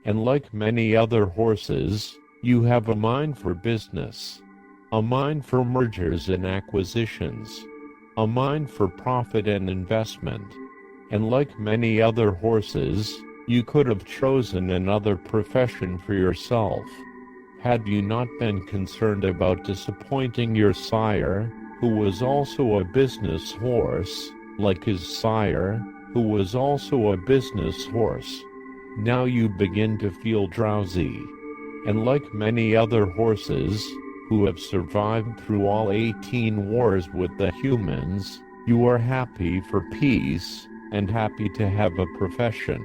And like many other horses, you have a mind for business, a mind for mergers and acquisitions, a mind for profit and investment. And like many other horses, you could have chosen another profession for yourself, had you not been concerned about disappointing your sire, who was also a business horse, like his sire, who was also a business horse. Now you begin to feel drowsy. And like many other horses, who have survived through all 18 wars with the humans, you are happy for peace, and happy to have a profession.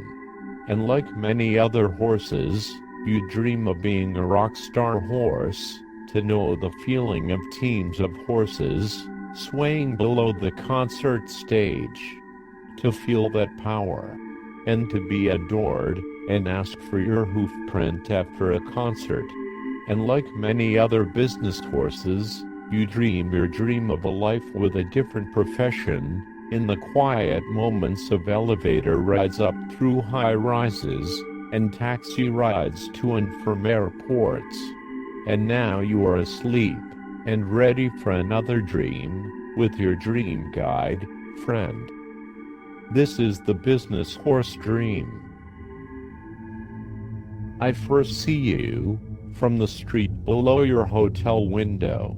And like many other horses, you dream of being a rock star horse, to know the feeling of teams of horses, swaying below the concert stage, to feel that power, and to be adored, and ask for your hoof print after a concert. And like many other business horses, you dream your dream of a life with a different profession, in the quiet moments of elevator rides up through high rises, and taxi rides to and from airports. And now you are asleep, and ready for another dream, with your dream guide, friend. This is the business horse dream. I first see you, from the street below your hotel window.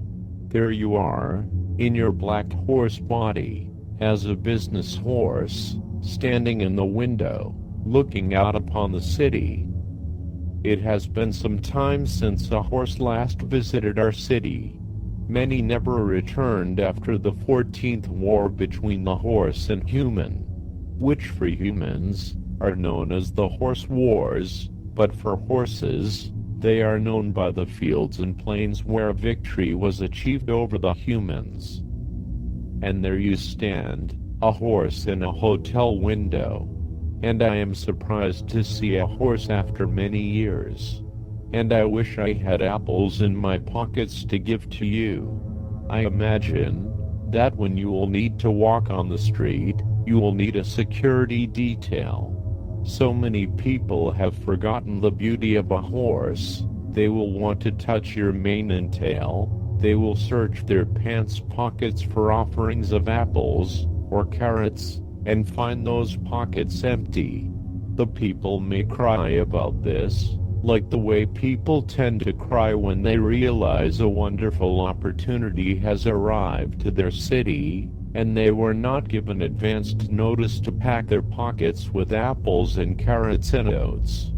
There you are, in your black horse body, as a business horse, standing in the window, looking out upon the city. It has been some time since a horse last visited our city. Many never returned after the 14th war between the horse and human, which for humans are known as the horse wars, but for horses, they are known by the fields and plains where victory was achieved over the humans. And there you stand, a horse in a hotel window. And I am surprised to see a horse after many years. And I wish I had apples in my pockets to give to you. I imagine that when you will need to walk on the street, you will need a security detail. So many people have forgotten the beauty of a horse. They will want to touch your mane and tail. They will search their pants pockets for offerings of apples or carrots, and find those pockets empty. The people may cry about this, like the way people tend to cry when they realize a wonderful opportunity has arrived to their city, and they were not given advanced notice to pack their pockets with apples and carrots and oats.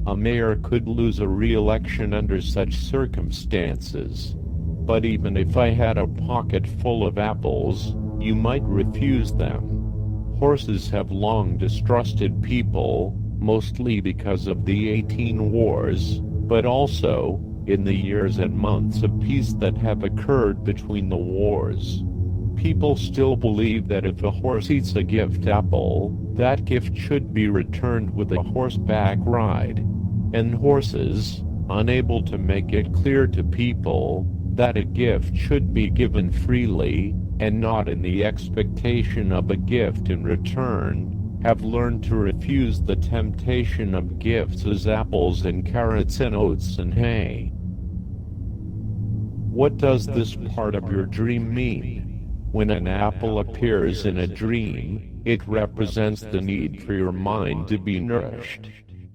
A mayor could lose a re-election under such circumstances. But even if I had a pocket full of apples, you might refuse them. Horses have long distrusted people, mostly because of the 18 wars, but also in the years and months of peace that have occurred between the wars. People still believe that if a horse eats a gift apple, that gift should be returned with a horseback ride. And horses, unable to make it clear to people that a gift should be given freely, and not in the expectation of a gift in return, have learned to refuse the temptation of gifts as apples and carrots and oats and hay. What does this part of your dream mean? When an apple appears in a dream, it represents the need for your mind to be nourished.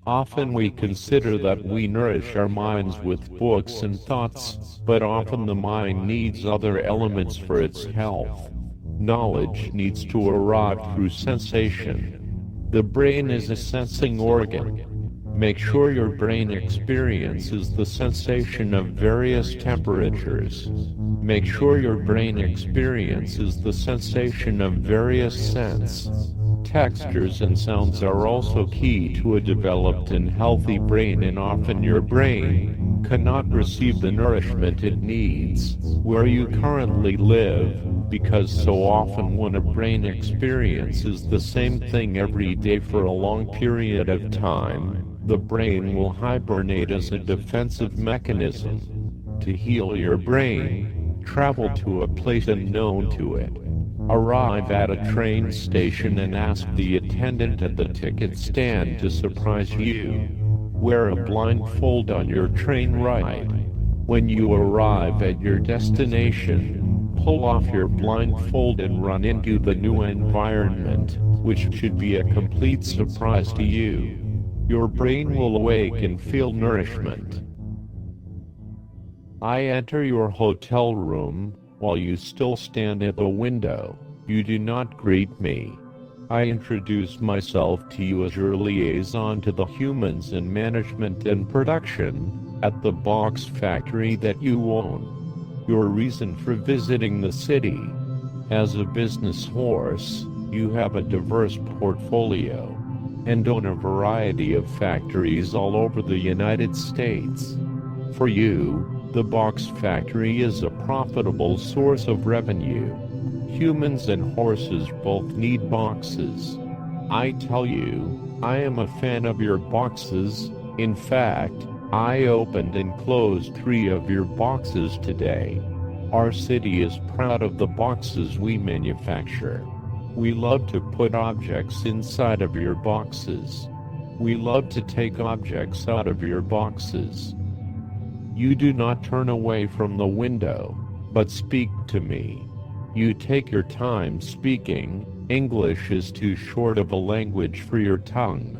Often we consider that we nourish our minds with books and thoughts, but often the mind needs other elements for its health. Knowledge needs to arrive through sensation. The brain is a sensing organ. Make sure your brain experiences the sensation of various temperatures. Make sure your brain experiences the sensation of various scents. Textures and sounds are also key to a developed and healthy brain, and often your brain cannot receive the nourishment it needs where you currently live, because so often when a brain experiences the same thing every day for a long period of time, the brain will hibernate as a defensive mechanism. To heal your brain, travel to a place unknown to it. Arrive at a train station and ask the attendant at the ticket stand to surprise you. Wear a blindfold on your train ride. When you arrive at your destination, pull off your blindfold and run into the new environment, which should be a complete surprise to you. Your brain will awake and feel nourishment. I enter your hotel room. While you still stand at the window, you do not greet me. I introduce myself to you as your liaison to the humans in management and production at the box factory that you own. Your reason for visiting the city. As a business horse, you have a diverse portfolio and own a variety of factories all over the United States. For you, the box factory is a profitable source of revenue. Humans and horses both need boxes. I tell you, I am a fan of your boxes. In fact, I opened and closed 3 of your boxes today. Our city is proud of the boxes we manufacture. We love to put objects inside of your boxes. We love to take objects out of your boxes. You do not turn away from the window, but speak to me. You take your time speaking. English is too short of a language for your tongue.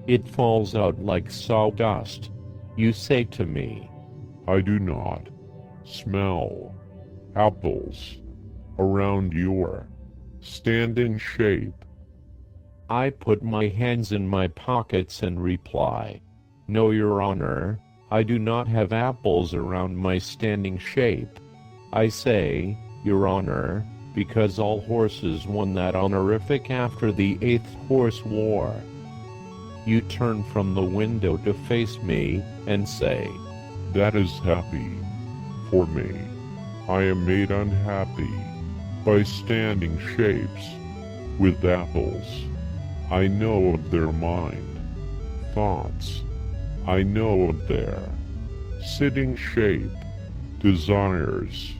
It falls out like sawdust. You say to me, I do not smell apples around your standing shape. I put my hands in my pockets and reply, No, Your Honor, I do not have apples around my standing shape. I say, Your Honor, because all horses won that honorific after the 8th Horse War. You turn from the window to face me and say, That is happy for me. I am made unhappy by standing shapes with apples. I know of their mind, thoughts. I know of their sitting shape, desires.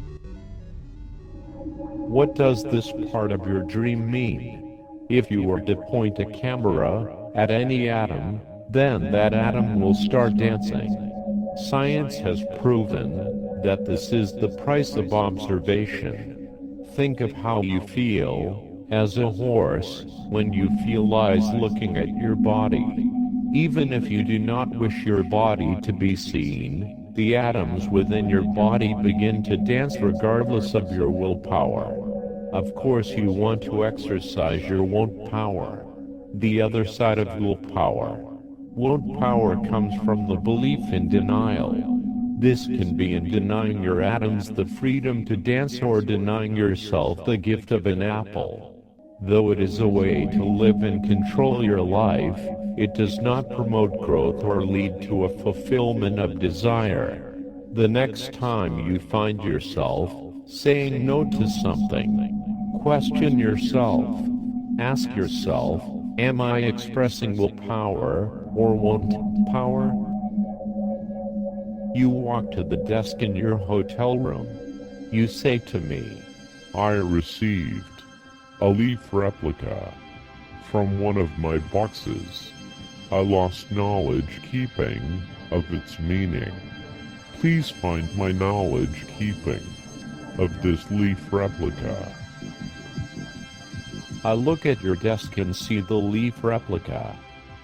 What does this part of your dream mean? If you were to point a camera at any atom, then that atom will start dancing. Science has proven that this is the price of observation. Think of how you feel as a horse when you feel eyes looking at your body. Even if you do not wish your body to be seen, the atoms within your body begin to dance regardless of your willpower. Of course, you want to exercise your won't power. The other side of willpower. Won't power comes from the belief in denial. This can be in denying your atoms the freedom to dance or denying yourself the gift of an apple. Though it is a way to live and control your life, it does not promote growth or lead to a fulfillment of desire. The next time you find yourself saying no to something, question yourself. Ask yourself, am I expressing willpower or won't power? You walk to the desk in your hotel room. You say to me, I received a leaf replica from one of my boxes. I lost knowledge keeping of its meaning. Please find my knowledge keeping of this leaf replica. I look at your desk and see the leaf replica.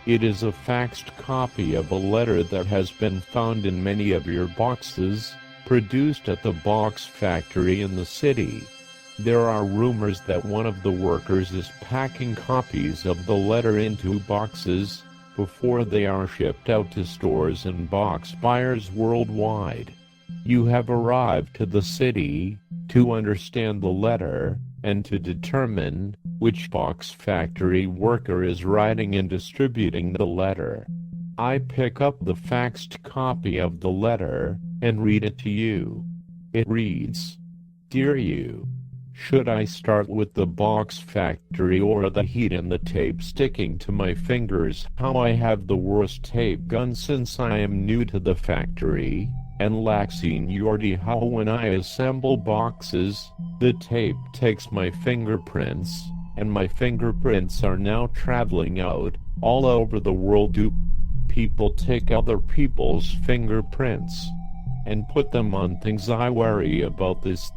It is a faxed copy of a letter that has been found in many of your boxes, produced at the box factory in the city. There are rumors that one of the workers is packing copies of the letter into boxes before they are shipped out to stores and box buyers worldwide. You have arrived to the city to understand the letter and to determine which box factory worker is writing and distributing the letter. I pick up the faxed copy of the letter and read it to you. It reads, Dear you, should I start with the box factory or the heat and the tape sticking to my fingers? How I have the worst tape gun since I am new to the factory and lack seniority. How when I assemble boxes, the tape takes my fingerprints, and my fingerprints are now traveling out all over the world. people take other people's fingerprints and put them on things. I worry about this,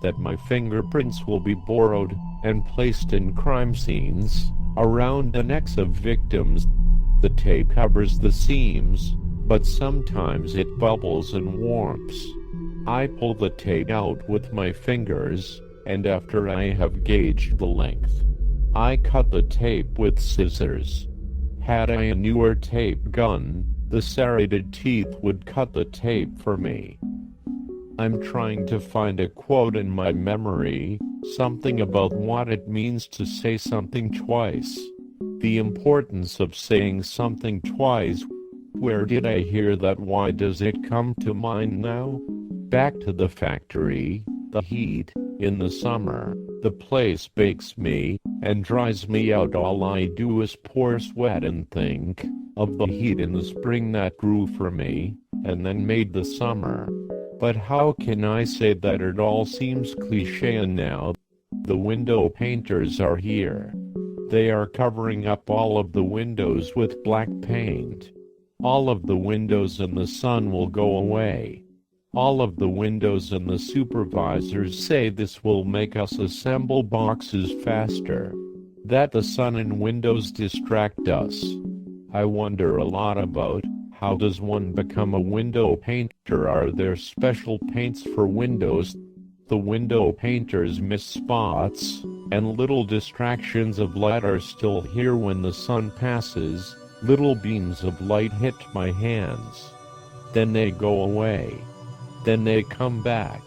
that my fingerprints will be borrowed and placed in crime scenes around the necks of victims. The tape covers the seams, but sometimes it bubbles and warps. I pull the tape out with my fingers, and after I have gauged the length, I cut the tape with scissors. Had I a newer tape gun, the serrated teeth would cut the tape for me. I'm trying to find a quote in my memory, something about what it means to say something twice. The importance of saying something twice. Where did I hear that? Why does it come to mind now? Back to the factory, the heat, in the summer, the place bakes me and dries me out. All I do is pour sweat and think of the heat in the spring that grew for me, and then made the summer. But how can I say that? It all seems cliché, and now the window painters are here. They are covering up all of the windows with black paint. All of the windows in the sun will go away. All of the windows, and the supervisors say this will make us assemble boxes faster. That the sun and windows distract us. I wonder a lot about, how does one become a window painter? Are there special paints for windows? The window painters miss spots, and little distractions of light are still here. When the sun passes, little beams of light hit my hands. Then they go away. Then they come back.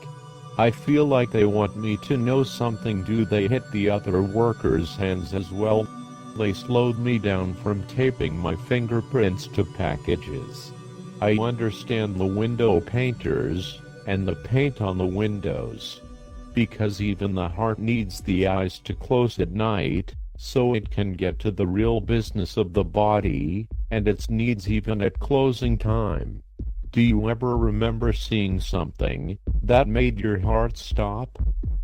I feel like they want me to know something. Do they hit the other workers' hands as well? They slowed me down from taping my fingerprints to packages. I understand the window painters and the paint on the windows, because even the heart needs the eyes to close at night, so it can get to the real business of the body and its needs even at closing time. Do you ever remember seeing something that made your heart stop?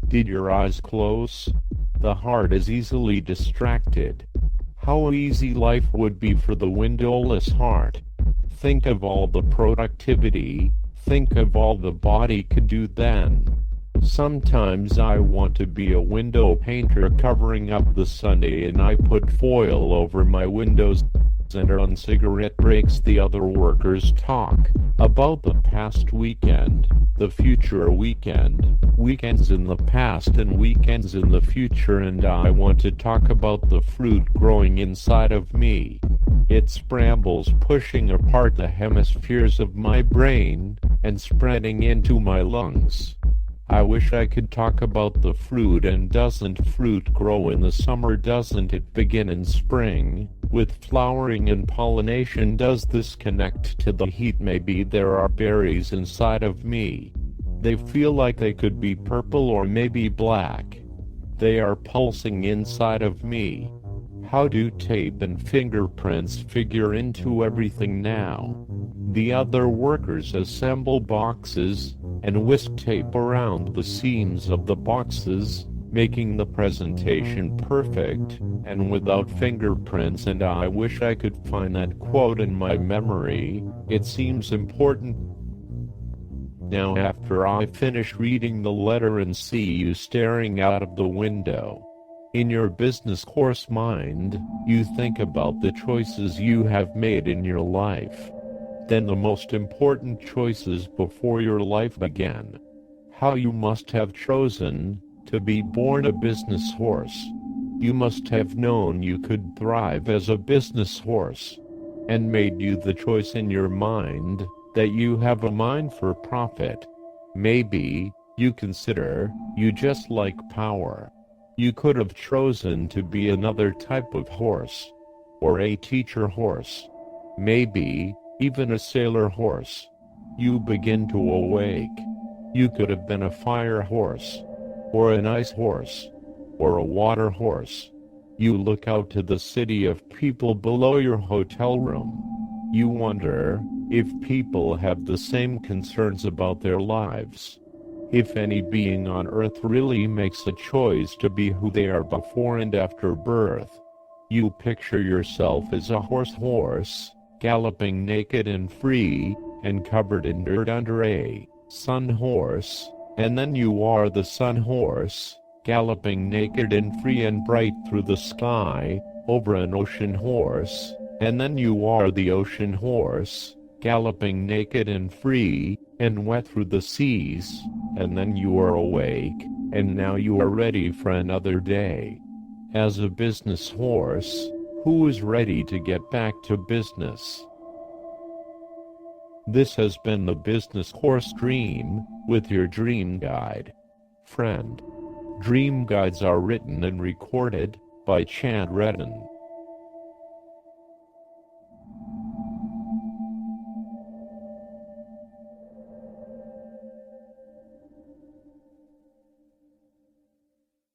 Did your eyes close? The heart is easily distracted. How easy life would be for the windowless heart. Think of all the productivity, think of all the body could do then. Sometimes I want to be a window painter covering up the Sunday, and I put foil over my windows, and on cigarette breaks the other workers talk about the past weekend, the future weekend, weekends in the past and weekends in the future, and I want to talk about the fruit growing inside of me. Its brambles pushing apart the hemispheres of my brain and spreading into my lungs. I wish I could talk about the fruit. And doesn't fruit grow in the summer? Doesn't it begin in spring, with flowering and pollination? Does this connect to the heat? Maybe there are berries inside of me. They feel like they could be purple or maybe black. They are pulsing inside of me. How do tape and fingerprints figure into everything now? The other workers assemble boxes and whisk tape around the seams of the boxes, making the presentation perfect and without fingerprints. And I wish I could find that quote in my memory. It seems important. Now, after I finish reading the letter and see you staring out of the window, in your business course mind, you think about the choices you have made in your life. Then the most important choices before your life began. How you must have chosen to be born a business horse. You must have known you could thrive as a business horse, and made you the choice in your mind that you have a mind for profit. Maybe you consider you just like power. You could have chosen to be another type of horse, or a teacher horse, maybe even a sailor horse. You begin to awake. You could have been a fire horse, or an ice horse, or a water horse. You look out to the city of people below your hotel room. You wonder if people have the same concerns about their lives. If any being on earth really makes a choice to be who they are before and after birth. You picture yourself as a horse, galloping naked and free, and covered in dirt under a sun horse, and then you are the sun horse, galloping naked and free and bright through the sky, over an ocean horse, and then you are the ocean horse, galloping naked and free, and wet through the seas, and then you are awake, and now you are ready for another day. As a business horse, who is ready to get back to business? This has been the Business Horse Dream, with your dream guide. Friend. Dream guides are written and recorded by Chad Redden.